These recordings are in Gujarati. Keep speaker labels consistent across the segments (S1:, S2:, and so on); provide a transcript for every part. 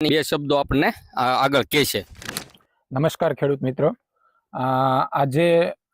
S1: બે શબ્દો આપણને આગળ કહેશે।
S2: નમસ્કાર ખેડૂત મિત્રો, આજે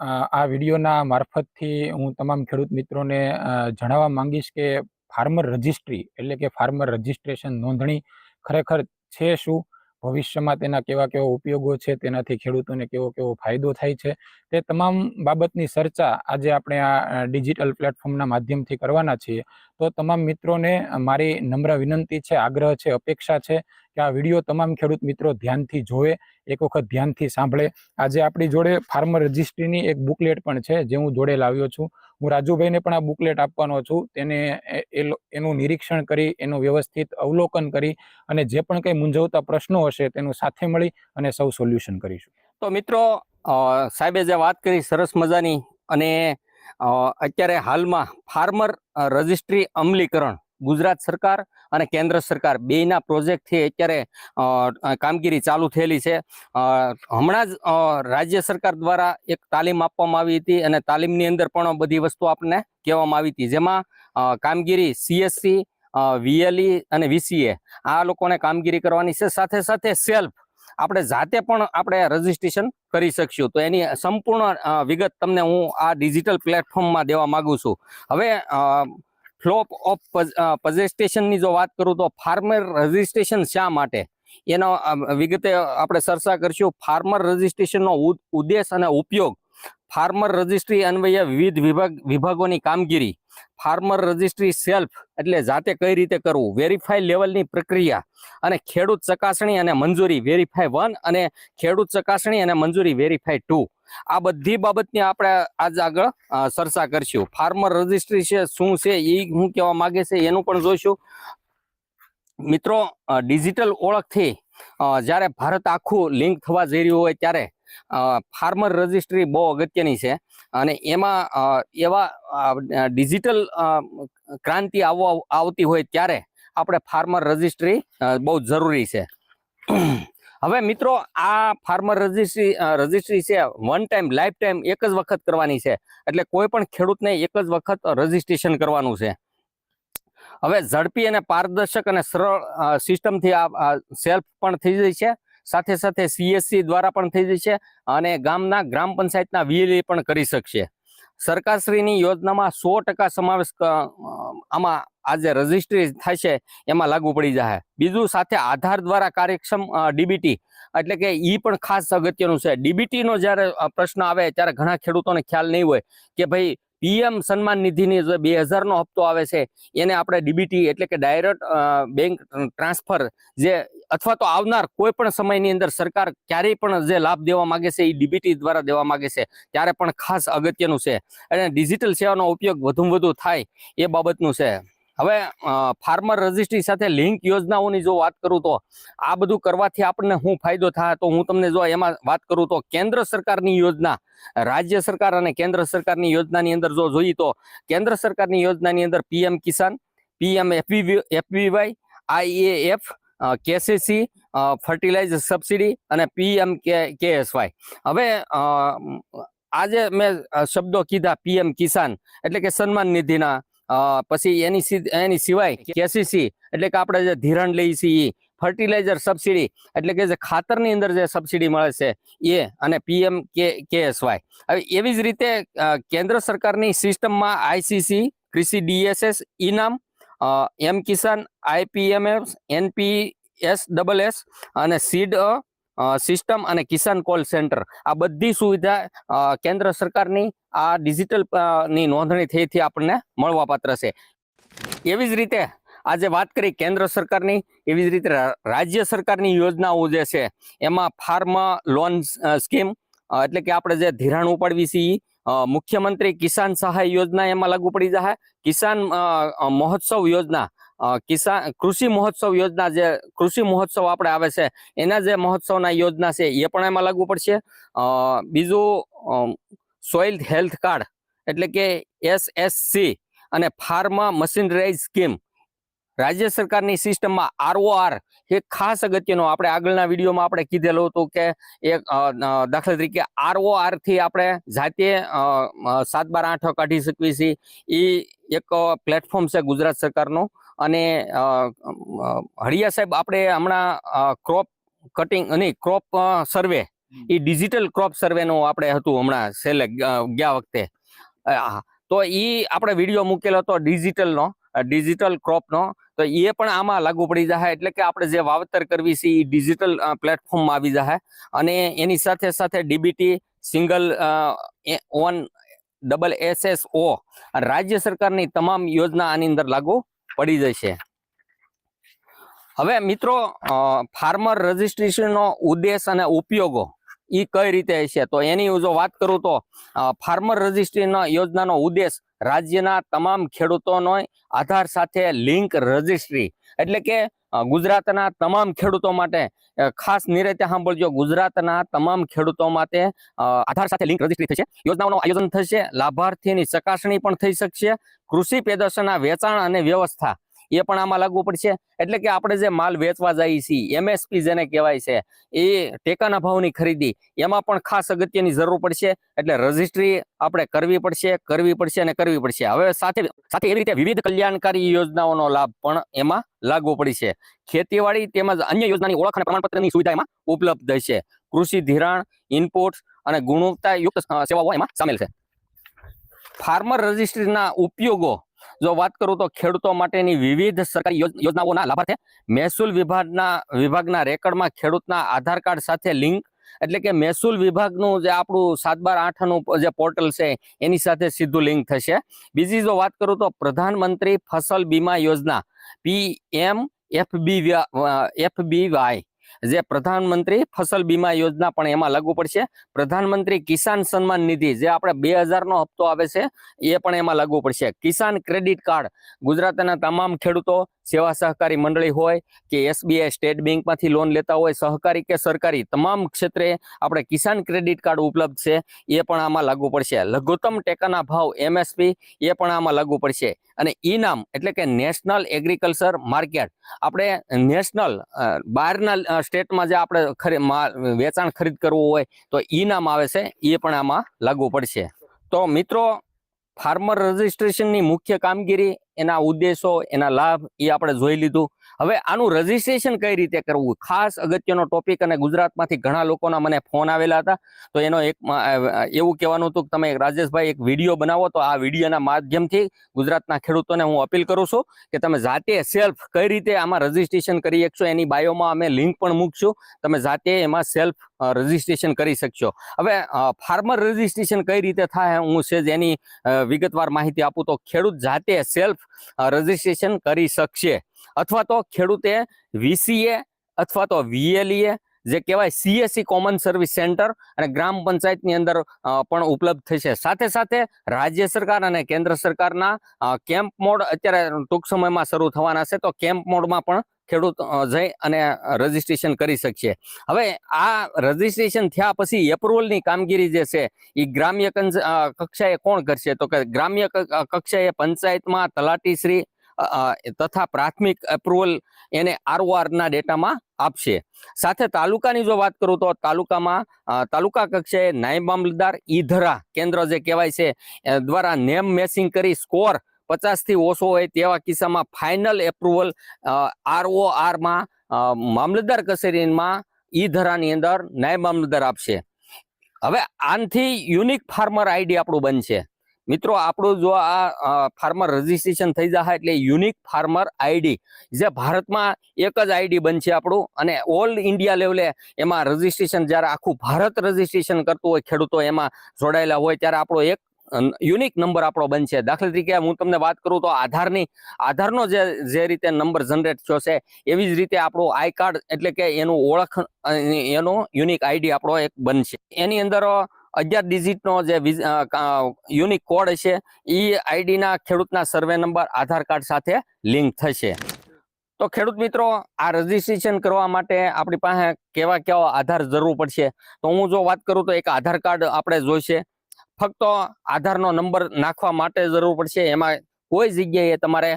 S2: આ વિડીયોના મારફતથી હું તમામ ખેડૂત મિત્રોને જણાવવા માંગીશ કે ફાર્મર રજિસ્ટ્રી એટલે કે ફાર્મર રજિસ્ટ્રેશન નોંધણી ખરેખર છે શું, ભવિષ્યમાં તેના કેવા કેવા ઉપયોગો છે, તેનાથી ખેડૂતોને કેવો કેવો ફાયદો થાય છે, તે તમામ બાબતની ચર્ચા આજે આપણે આ ડિજિટલ પ્લેટફોર્મના માધ્યમથી કરવાના છીએ। તો તમામ મિત્રોને મારી નમ્ર વિનંતી છે, આગ્રહ છે, અપેક્ષા છે કે આ વિડીયો તમામ ખેડૂત મિત્રો ધ્યાનથી જોવે, એક વખત ધ્યાનથી સાંભળે। આજે આપણી જોડે ફાર્મર રજિસ્ટ્રીની એક બુકલેટ પણ છે જે હું જોડે લાવ્યો છું। હું રાજુભાઈને પણ આ બુકલેટ આપવાનો છું, તેને એનું નિરીક્ષણ કરી, એનું વ્યવસ્થિત અવલોકન કરી અને જે પણ કંઈ મૂંઝવતા પ્રશ્નો હશે તેનું સાથે મળી અને સૌ સોલ્યુશન કરીશું।
S1: તો મિત્રો, સાહેબે જે વાત કરી સરસ મજાની, અને અત્યારે હાલમાં ફાર્મર રજિસ્ટ્રી અમલીકરણ ગુજરાત સરકાર અને કેન્દ્ર સરકાર બેયના પ્રોજેક્ટથી અત્યારે કામગીરી ચાલુ થયેલી છે। હમણાં જ રાજ્ય સરકાર દ્વારા એક તાલીમ આપવામાં આવી હતી અને તાલીમની અંદર પણ બધી વસ્તુ આપણને કહેવામાં આવી હતી, જેમાં કામગીરી CSC, VLE અને VCA આ લોકોને કામગીરી કરવાની છે। સાથે સાથે સેલ્ફ આપણે જાતે પણ આપણે રજીસ્ટ્રેશન કરી શકશું। તો એની સંપૂર્ણ વિગત તમને હું આ ડિજિટલ પ્લેટફોર્મમાં દેવા માંગુ છું। હવે ફ્લોપ ઓફ પજેસ્ટેશનની જો વાત કરું તો ફાર્મર રજિસ્ટ્રેશન શા માટે, એનો વિગતે આપણે ચર્ચા કરીશું। ફાર્મર રજિસ્ટ્રેશનનો ઉદ્દેશ અને ઉપયોગ, ફાર્મર રજિસ્ટ્રી અન્વયે વિવિધ વિભાગોની કામગીરી, ફાર્મર રજિસ્ટ્રી સેલ્ફ એટલે જાતે કઈ રીતે કરવું, વેરીફાઈ લેવલની પ્રક્રિયા અને ખેડૂત ચકાસણી અને મંજૂરી વેરીફાઈ 1 અને ખેડૂત ચકાસણી અને મંજૂરી વેરીફાઈ 2, આ બધી બાબતની આપણે આજ આગળ ચર્ચા કરીશું। ફાર્મર રજિસ્ટ્રી છે શું છે, એ હું કહેવા માંગે છે એનું પણ જોઈશું। મિત્રો, ડિજિટલ ઓળખથી જ્યારે ભારત આખું લિંક થવા જઈ રહ્યું હોય ત્યારે ફાર્મર રજિસ્ટ્રી બહુ અગત્યની છે, અને એમાં એવા ડિજિટલ ક્રાંતિ આવતી હોય ત્યારે આપણે ફાર્મર રજિસ્ટ્રી બહુ જરૂરી છે। હવે મિત્રો, આ ફાર્મર રજિસ્ટ્રી છે વન ટાઈમ લાઈફ ટાઈમ એક જ વખત કરવાની છે, એટલે કોઈ પણ ખેડૂતને એક જ વખત રજિસ્ટ્રેશન કરવાનું છે। હવે ઝડપી અને પારદર્શક અને સરળ સિસ્ટમથી આ સેલ્ફ પણ થઈ જાય છે, સાથે સાથે CSC દ્વારા પણ થઈ જાય છે, અને ગામના ગ્રામ પંચાયતના VLE પણ કરી શકશે। સરકારશ્રીની યોજનામાં 100% સમાવેશ આમાં આજે રજિસ્ટ્રી થશે એમાં લાગુ પડી જાય। બીજું, સાથે આધાર દ્વારા કાર્યક્ષમ DBT એટલે કે એ પણ ખાસ અગત્યનું છે। DBT નો જ્યારે પ્રશ્ન આવે ત્યારે ઘણા ખેડૂતોને ખ્યાલ નહીં હોય કે ભાઈ PM સન્માન નિધિની જે 2000 નો હપ્તો આવે છે એને આપણે DBT એટલે કે ડાયરેક્ટ બેંક ટ્રાન્સફર, જે અથવા તો આવનાર કોઈ પણ સમયની અંદર સરકાર ક્યારેય પણ જે લાભ દેવા માંગે છે એ DBT દ્વારા દેવા માંગે છે, ત્યારે પણ ખાસ અગત્યનું છે, અને ડિજિટલ સેવાનો ઉપયોગ વધુમાં વધુ થાય એ બાબતનું છે। હવે ફાર્મર રજિસ્ટ્રી સાથે લિંક યોજનાઓની જો વાત કરું તો આ બધું કરવાથી આપણને શું ફાયદો થાય, તો હું તમને જો એમાં વાત કરું તો કેન્દ્ર સરકારની યોજના, રાજ્ય સરકાર અને કેન્દ્ર સરકારની યોજનાની અંદર જો જોઈએ તો કેન્દ્ર સરકારની યોજનાની અંદર PM Kisan, PM FVY, IAF, KCC, fertiliser subsidy અને PMKSY। હવે આજે મેં શબ્દો કીધા PM કિસાન એટલે કે સન્માન નિધિના, પછી એની સિવાય KCC એટલે કે આપણે જે ધિરાણ લઈએ છીએ, ફર્ટિલાઇઝર સબસિડી એટલે કે જે ખાતરની અંદર જે સબસિડી મળે છે એ, અને PMKSY। હવે એવી જ રીતે કેન્દ્ર સરકારની સિસ્ટમમાં ICC, કૃષિ DSS, ઇનામ, M કિસાન, IPMS, NPSSS અને સીડ સિસ્ટમ અને કિસાન કોલ સેન્ટર, આ બધી સુવિધા કેન્દ્ર સરકારની આ ડિજિટલ ની નોંધણી થઈથી આપણને મળવાપાત્ર છે। એવી જ રીતે આજે વાત કરી કેન્દ્ર સરકારની, એવી જ રીતે રાજ્ય સરકારની યોજનાઓ જે છે એમાં ફાર્મ લોન સ્કીમ એટલે કે આપણે જે ધિરાણ ઉપાડવી છીએ, મુખ્યમંત્રી કિસાન સહાય યોજના એમાં લાગુ પડી જાય, કિસાન મહોત્સવ યોજના, કૃષિ મહોત્સવ યોજના, જે કૃષિ મહોત્સવ આપણે આવે છે એના જે મહોત્સવના યોજના છે એ પણ એમાં લાગુ પડશે। બીજું, સોઇલ હેલ્થ કાર્ડ એટલે કે SSC અને ફાર્મ મશીનરાઇઝ સ્કીમ, રાજ્ય સરકારની સિસ્ટમમાં ROR એ ખાસ અગત્યનો, આપણે આગળના વિડીયોમાં આપણે કીધેલું હતું કે એક દાખલા તરીકે ROR થી આપણે જાતે 7, 12, 8 કાઢી શકીએ છીએ। એ એક પ્લેટફોર્મ છે ગુજરાત સરકારનું, અને હળિયા સાહેબ આપણે હમણાં ક્રોપ કટિંગ અને ક્રોપ સર્વે એ ડિજિટલ ક્રોપ સર્વે નું આપણે હતું હમણાં છેલ્લે ગયા વખતે તો એ આપણે વિડીયો મૂકેલો હતો ડિજિટલ ક્રોપ નો તો એ પણ આમાં લાગુ પડી જાય એટલે કે આપણે જે વાવેતર કરવી છે એ ડિજિટલ પ્લેટફોર્મમાં આવી જાય અને એની સાથે સાથે ડીબીટી સિંગલ SSO રાજ્ય સરકારની તમામ યોજના આની અંદર લાગુ પડી જશે. હવે મિત્રો ફાર્મર રજિસ્ટ્રેશનનો ઉદ્દેશ અને ઉપયોગો એ કઈ રીતે હશે તો એની જો વાત કરું તો ફાર્મર રજિસ્ટ્રેશન યોજનાનો ઉદ્દેશ રાજ્યના તમામ ખેડૂતોનો આધાર સાથે લિંક રજિસ્ટ્રી એટલે કે ગુજરાતના તમામ ખેડૂતો માટે ખાસ નિરાંતે સાંભળજો ગુજરાતના તમામ ખેડૂતો માટે આધાર સાથે લિંક રજિસ્ટ્રી થશે. યોજનાઓનું આયોજન થશે, લાભાર્થીની ચકાસણી પણ થઈ શકશે, કૃષિ પેદાશોના વેચાણ અને વ્યવસ્થા એ પણ આમાં લાગુ પડશે. એટલે કે આપણે જે માલ વેચવા જઈએ છીએ MSP જેને કહેવાય છે એ ટેકાના ભાવની ખરીદી એમાં પણ ખાસ અગત્યની જરૂર પડશે એટલે રજિસ્ટ્રી આપણે કરવી પડશે. હવે સાથે એવી રીતે વિવિધ કલ્યાણકારી યોજનાઓનો લાભ પણ એમાં લાગુ પડશે. ખેતીવાડી તેમજ અન્ય યોજનાની ઓળખ અને પ્રમાણપત્રની સુવિધા એમાં ઉપલબ્ધ છે. કૃષિ ધિરાણ, ઇનપુટ અને ગુણવત્તાયુક્ત સેવાઓ એમાં સામેલ છે. ફાર્મર રજિસ્ટ્રીના ઉપયોગો જો વાત કરું તો ખેડૂતો માટેની વિવિધ સરકારી યોજનાઓના લાભાર્થે મહેસૂલ વિભાગના રેકર્ડમાં ખેડૂતના આધાર કાર્ડ સાથે લિંક એટલે કે મહેસૂલ વિભાગનું જે આપણું 7/12 નું જે પોર્ટલ છે એની સાથે સીધું લિંક થશે. બીજી જો વાત કરું તો પ્રધાનમંત્રી ફસલ બીમા યોજના PMFBY જે પ્રધાનમંત્રી ફસલ બીમા યોજના પણ એમાં લાગુ પડશે. પ્રધાનમંત્રી કિસાન સન્માન નિધિ જે આપણે 2000 નો હપ્તો આવે છે એ પણ એમાં લાગુ પડશે. કિસાન ક્રેડિટ કાર્ડ ગુજરાતના તમામ ખેડૂતો સેવા સહકારી મંડળી હોય કે SBI સ્ટેટ બેંકમાંથી લોન લેતા હોય સહકારી કે સરકારી તમામ ક્ષેત્રે આપણે કિસાન ક્રેડિટ કાર્ડ ઉપલબ્ધ છે એ પણ આમાં લાગુ પડશે. લઘુત્તમ ટેકાના ભાવ MSP એ પણ આમાં લાગુ પડશે. અને ઇનામ એટલે કે નેશનલ એગ્રીકલ્ચર માર્કેટ આપણે નેશનલ બહારના સ્ટેટમાં જે આપણે વેચાણ ખરીદ કરવું હોય તો ઇનામ આવે છે એ પણ આમાં લાગુ પડશે. તો મિત્રો ફાર્મર રજિસ્ટ્રેશનની મુખ્ય કામગીરી એના ઉદ્દેશો એના લાભ એ આપણે જોઈ લીધું. હવે આનું રજિસ્ટ્રેશન કઈ રીતે કરવું ખાસ અગત્યનો ટોપિક અને ગુજરાતમાંથી ઘણા લોકોના મને ફોન આવેલા હતા તો એનો એક એવું કહેવાનું હતું કે તમે રાજેશભાઈ એક વિડીયો બનાવો તો આ વિડીયોના માધ્યમથી ગુજરાતના ખેડૂતોને હું અપીલ કરું છું કે તમે જાતે સેલ્ફ કઈ રીતે આમાં રજિસ્ટ્રેશન કરી શકશો એની બાયોમાં અમે લિંક પણ મૂકશું. તમે જાતે એમાં સેલ્ફ રજિસ્ટ્રેશન કરી શકશો. હવે ફાર્મર રજિસ્ટ્રેશન કઈ રીતે થાય હું છે જેની વિગતવાર માહિતી આપું તો ખેડૂત જાતે સેલ્ફ રજિસ્ટ્રેશન કરી શકશે અથવા તો ખેડૂતે VCA અથવા તો VLE જે કહેવાય CSC કોમન સર્વિસ સેન્ટર અને ગ્રામ પંચાયતની અંદર પણ ઉપલબ્ધ થશે. સાથે સાથે રાજ્ય સરકાર અને કેન્દ્ર સરકારના કેમ્પ મોડ અત્યારે ટૂંક સમયમાં શરૂ થવાના છે તો કેમ્પ મોડમાં પણ ખેડૂત જઈ અને રજિસ્ટ્રેશન કરી શકશે. હવે આ રજિસ્ટ્રેશન થયા પછી એપ્રુવલની કામગીરી જે છે એ ગ્રામ્ય કક્ષાએ કોણ કરશે તો કે ગ્રામ્ય કક્ષાએ પંચાયતમાં તલાટીશ્રી તથા પ્રાથમિક એપ્રુવલ એને ROR ના ડેટામાં આપશે. સાથે તાલુકાની જો વાત કરું તો તાલુકામાં તાલુકા કક્ષાએ નાયબ મામલતદાર ઈધરા કેન્દ્ર જે કહેવાય છે દ્વારા નેમ મેચિંગ કરી સ્કોર 50 થી ઓછો હોય તેવા કિસ્સામાં ફાઇનલ એપ્રુવલ ROR માં મામલતદાર કચેરીમાં ઈધરાની અંદર નાયબ મામલતદાર આપશે. હવે આનથી યુનિક ફાર્મર ID આપણું બનશે. મિત્રો આપણું જો આ ફાર્મર રજિસ્ટ્રેશન થઈ જાય એટલે યુનિક ફાર્મર ID જે ભારતમાં એક જ ID બનશે આપણું અને ઓલ ઇન્ડિયા લેવલે એમાં રજિસ્ટ્રેશન જ્યારે આખું ભારત રજિસ્ટ્રેશન કરતું હોય ખેડૂતો એમાં જોડાયેલા હોય ત્યારે આપણો એક યુનિક નંબર આપણો બનશે. દાખલા તરીકે હું તમને વાત કરું તો આધારનો જે રીતે નંબર જનરેટ થયો છે એવી જ રીતે આપણું આઈ કાર્ડ એટલે કે એનું ઓળખ એનો યુનિક ID આપણો એક બનશે. એની અંદર 11 ડિજિટનો જે યુનિક કોડ છે એ ID ના ખેડૂતના સર્વે નંબર આધાર કાર્ડ સાથે લિંક થશે. તો ખેડૂત મિત્રો આ રજિસ્ટ્રેશન કરવા માટે આપણી પાસે કેવા આધાર જરૂર પડશે તો હું જો વાત કરું તો એક આધાર કાર્ડ આપણે જોઈશે. ફક્ત આધારનો નંબર નાખવા માટે જરૂર પડશે. એમાં કોઈ જગ્યાએ તમારે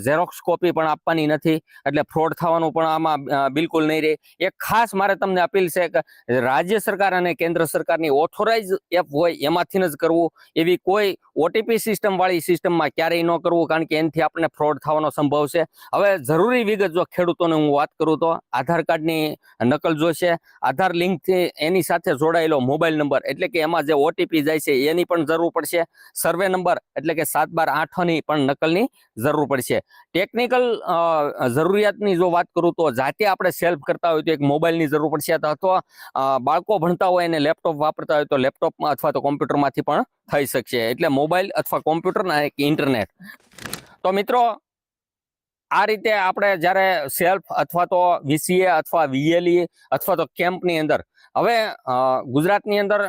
S1: ઝેરોક્સ કોપી પણ આપવાની નથી, એટલે ફ્રોડ થવાનું પણ આમાં બિલકુલ નહીં રહે. એક ખાસ મારે તમને અપીલ છે કે રાજ્ય સરકાર અને કેન્દ્ર સરકારની ઓથોરાઇઝ એપ હોય એમાંથી જ કરવું, એવી કોઈ ઓટીપી સિસ્ટમ વાળી સિસ્ટમમાં ક્યારેય ન કરવું, કારણ કે એનાથી આપણને ફ્રોડ થવાનો સંભવ છે. હવે જરૂરી વિગત જો ખેડૂતોને હું વાત કરું તો આધાર કાર્ડની નકલ જોઈશે, આધાર લિંકથી એની સાથે જોડાયેલો મોબાઈલ નંબર, એટલે કે એમાં જે ઓટીપી જાય છે એની પણ જરૂર પડશે. સર્વે નંબર એટલે કે 712-8ની પણ નકલની જરૂર પડશે. ટેકનિકલ જરૂરિયાતની જો વાત કરું તો જાતે આપણે સેલ્ફ કરતા હોય તો એક મોબાઈલની જરૂર પડશે, અથવા બાળકો ભણતા હોય અને લેપટોપ વાપરતા હોય તો લેપટોપમાં અથવા તો કોમ્પ્યુટરમાંથી પણ થઈ શકશે. એટલે મોબાઈલ અથવા કોમ્પ્યુટર અને ઇન્ટરનેટ. તો મિત્રો, આ રીતે આપણે જ્યારે સેલ્ફ અથવા તો વીસીએ અથવા વીએલઈ અથવા તો કેમ્પની અંદર, હવે ગુજરાતની અંદર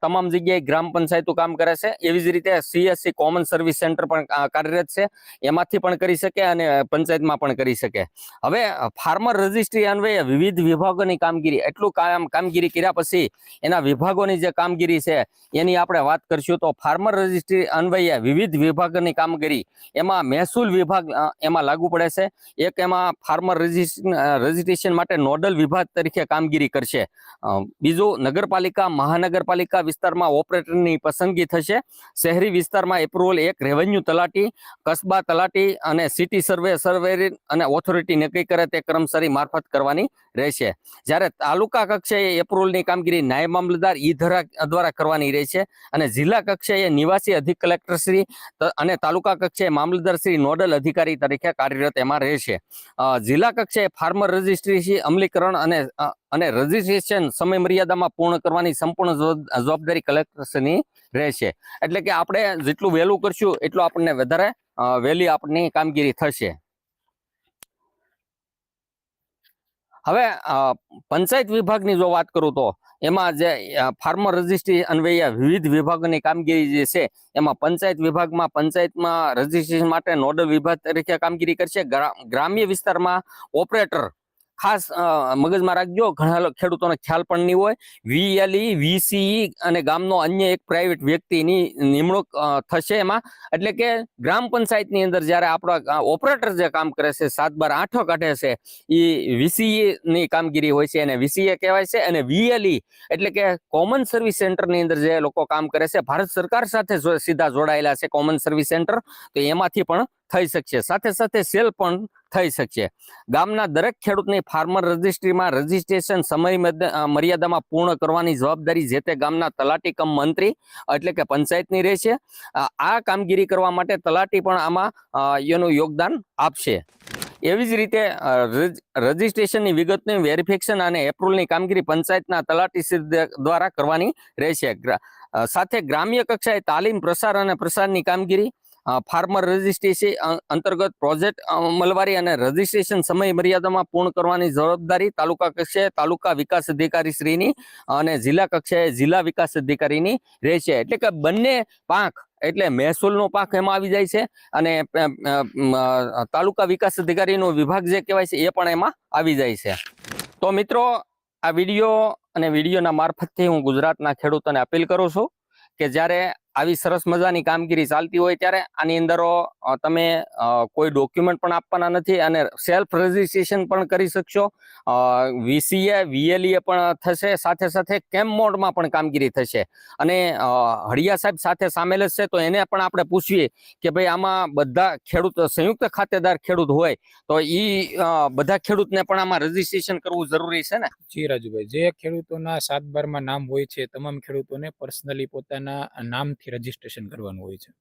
S1: તમામ જગ્યાએ ગ્રામ પંચાયતો કામ કરે છે, એવી જ રીતે સીએસસી કોમન સર્વિસ સેન્ટર પણ કાર્યરત છે, એમાંથી પણ કરી શકે અને પંચાયતમાં પણ કરી શકે. હવે ફાર્મર રજિસ્ટ્રી અન્વયે વિવિધ વિભાગોની કામગીરી, એટલું કામગીરી કર્યા પછી એના વિભાગોની જે કામગીરી છે એની આપણે વાત કરીશું. તો ફાર્મર રજિસ્ટ્રી અન્વયે વિવિધ વિભાગોની કામગીરી, એમાં મહેસૂલ વિભાગ એમાં લાગુ પડે છે. એક એમાં ફાર્મર રજિસ્ટ્રેશન માટે નોડલ વિભાગ તરીકે કામગીરી કરશે. બીજું, નગરપાલિકા મહાનગરપાલિકા વિસ્તારમાં ઓપરેટરની પસંદગી થશે. શહેરી વિસ્તારમાં એપ્રુવલ એક રેવન્યુ તલાટી, કસ્બા તલાટી અને સિટી સર્વેયર અને ઓથોરિટી નક્કી કરે તે કર્મચારી મારફત કરવાની રહેશે. જ્યારે તાલુકા કક્ષાએ એપ્રુવલની કામગીરી નાયબ મામલતદાર દ્વારા કરવાની રહેશે, અને જિલ્લા કક્ષાએ નિવાસી અધિક કલેક્ટરશ્રી અને તાલુકા કક્ષાએ મામલતદારશ્રી નોડલ અધિકારી તરીકે કાર્યરત એમાં રહેશે. જિલ્લા કક્ષાએ ફાર્મર રજિસ્ટ્રી અમલીકરણ અને રજિસ્ટ્રેશન સમય મર્યાદામાં પૂર્ણ કરવાની સંપૂર્ણ જવાબદારી કલેક્ટરની રહેશે. એટલે કે આપણે જેટલું વહેલું કરશું એટલું આપણને વધારે વહેલી આપણી કામગીરી થશે. હવે પંચાયત વિભાગની જો વાત કરું તો એમાં જે ફાર્મર રજિસ્ટ્રી અન્વયે વિવિધ વિભાગોની કામગીરી જે છે, એમાં પંચાયત વિભાગમાં પંચાયતમાં રજિસ્ટ્રેશન માટે નોડલ વિભાગ તરીકે કામગીરી કરશે. ગ્રામ્ય વિસ્તારમાં ઓપરેટર, ખાસ મગજમાં રાખજો, ઘણા ખેડૂતોને ખ્યાલ પણ નહીં હોય, વીએલઈ વીસીઈ અને ગામનો અન્ય એક પ્રાઇવેટ વ્યક્તિની નિમણૂક થશે એમાં. એટલે કે ગ્રામ પંચાયતની અંદર જ્યારે આપણા ઓપરેટર જે કામ કરે છે, 7/12 કાઢે છે, એ વીસીઈ ની કામગીરી હોય છે, એને વીસીએ કહેવાય છે. અને વીએલઈ એટલે કે કોમન સર્વિસ સેન્ટરની અંદર જે લોકો કામ કરે છે, ભારત સરકાર સાથે સીધા જોડાયેલા છે કોમન સર્વિસ સેન્ટર, તો એમાંથી પણ થઈ શકશે. સાથે સાથે સેલ પણ થઈ શકશે. ગામના દરેક ખેડૂતની ફાર્મર રજિસ્ટ્રીમાં રજિસ્ટ્રેશન સમય મર્યાદામાં પૂર્ણ કરવાની જવાબદારી જે તે ગામના તલાટી કમ મંત્રી એટલે કે પંચાયતની રહેશે. આ કામગીરી કરવા માટે તલાટી પણ આમાં એનું યોગદાન આપશે. એવી જ રીતે રજિસ્ટ્રેશનની વિગતની વેરિફિકેશન અને એપ્રુવલની કામગીરી પંચાયતના તલાટી દ્વારા કરવાની રહેશે. સાથે ગ્રામ્ય કક્ષાએ તાલીમ, પ્રસાર અને પ્રસારની કામગીરી, ફાર્મર રજિસ્ટ્રેશન અંતર્ગત પ્રોજેક્ટ અમલવારી અને રજિસ્ટ્રેશન સમય મર્યાદામાં પૂર્ણ કરવાની જવાબદારી તાલુકા કક્ષાએ તાલુકા વિકાસ અધિકારી શ્રીની અને જિલ્લા કક્ષાએ જિલ્લા વિકાસ અધિકારીની રહેશે. એટલે કે બંને પાંખ, એટલે મહેસૂલનો પાક એમાં આવી જાય છે અને તાલુકા વિકાસ અધિકારીનો વિભાગ જે કહેવાય છે એ પણ એમાં આવી જાય છે. તો મિત્રો, આ વિડીયો અને વિડીયોના મારફતથી હું ગુજરાતના ખેડૂતોને અપીલ કરું છું કે જ્યારે આવી સરસ મજાની કામગીરી ચાલતી હોય ત્યારે આની અંદર તમે કોઈ ડોક્યુમેન્ટ પણ આપવાના નથી અને સેલ્ફ રજિસ્ટ્રેશન પણ કરી શકશો. વીસીએ વીએલઈએ પણ થશે, સાથે સાથે કેમ્પ મોડમાં પણ કામગીરી થશે. અને હળિયા સાહેબ સાથે સામેલ જ છે, તો એને પણ આપણે પૂછીએ કે ભાઈ આમાં બધા ખેડૂત સંયુક્ત ખાતેદાર ખેડૂત હોય તો એ બધા ખેડૂતને પણ આમાં રજિસ્ટ્રેશન કરવું જરૂરી છે ને?
S2: જી રાજુભાઈ, જે ખેડૂતોના 7/12 નામ હોય છે, તમામ ખેડૂતોને પર્સનલી પોતાના નામથી રજીસ્ટ્રેશન કરવાનું હોય છે.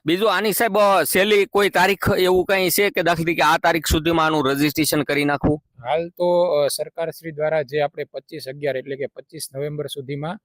S1: બીજું આની સાહેબ છેલ્લી કોઈ તારીખ એવું કઈ છે કે દાખલા તરીકે આ તારીખ સુધીમાં આનું રજીસ્ટ્રેશન કરી નાખવું?
S2: હાલ તો સરકાર શ્રી દ્વારા જે આપણે 25/11 એટલે કે 25 નવેમ્બર સુધીમાં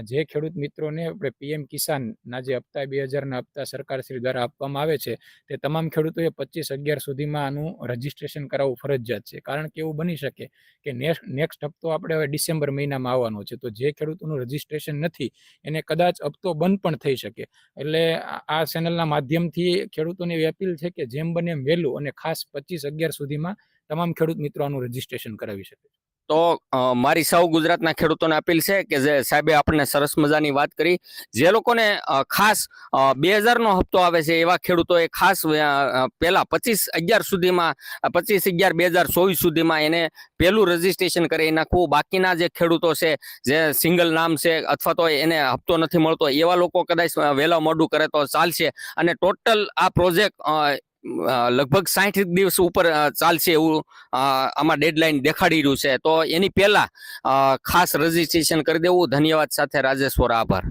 S2: જે ખેડૂત મિત્રોને આપણે પીએમ કિસાન ના જે હપ્તા 2000 ના હપ્તા સરકાર શ્રી દ્વારા આપવામાં આવે છે, તે તમામ ખેડૂતોએ 25/11 સુધીમાં આનું રજીસ્ટ્રેશન કરાવવું ફરજિયાત છે. કારણ કે એવું બની શકે કે નેક્સ્ટ હપ્તો આપણે હવે ડિસેમ્બર મહિનામાં આવવાનો છે, તો જે ખેડૂતોનું રજીસ્ટ્રેશન નથી એને કદાચ હપ્તો બંધ પણ થઈ શકે. એટલે આ ચેનલના માધ્યમથી ખેડૂતોને એવી અપીલ છે કે જેમ બને એમ વહેલું અને ખાસ 25/11 સુધીમાં તમામ ખેડૂત મિત્રો આનું રજીસ્ટ્રેશન કરાવી શકે.
S1: તો મારી સૌ ગુજરાતના ખેડૂતોને અપીલ છે કે જે સાહેબે આપણને સરસ મજાની વાત કરી, જે લોકોને ખાસ 2000નો હપ્તો આવે છે એવા ખેડૂતોએ ખાસ પહેલા 25/11 સુધીમાં 25/11/2024 સુધીમાં એને પહેલું રજીસ્ટ્રેશન કરી નાખવું. બાકીના જે ખેડૂતો છે જે સિંગલ નામ છે અથવા તો એને હપ્તો નથી મળતો એવા લોકો કદાચ વહેલા મોડું કરે તો ચાલશે. અને ટોટલ આ પ્રોજેક્ટ લગભગ 60 દિવસ ઉપર ચાલશે એવું આમાં ડેડલાઇન દેખાડી રહ્યું છે. તો એની પહેલા ખાસ રજીસ્ટ્રેશન કરી દેવું. ધન્યવાદ સાથે રાજેશ્વર, આભાર.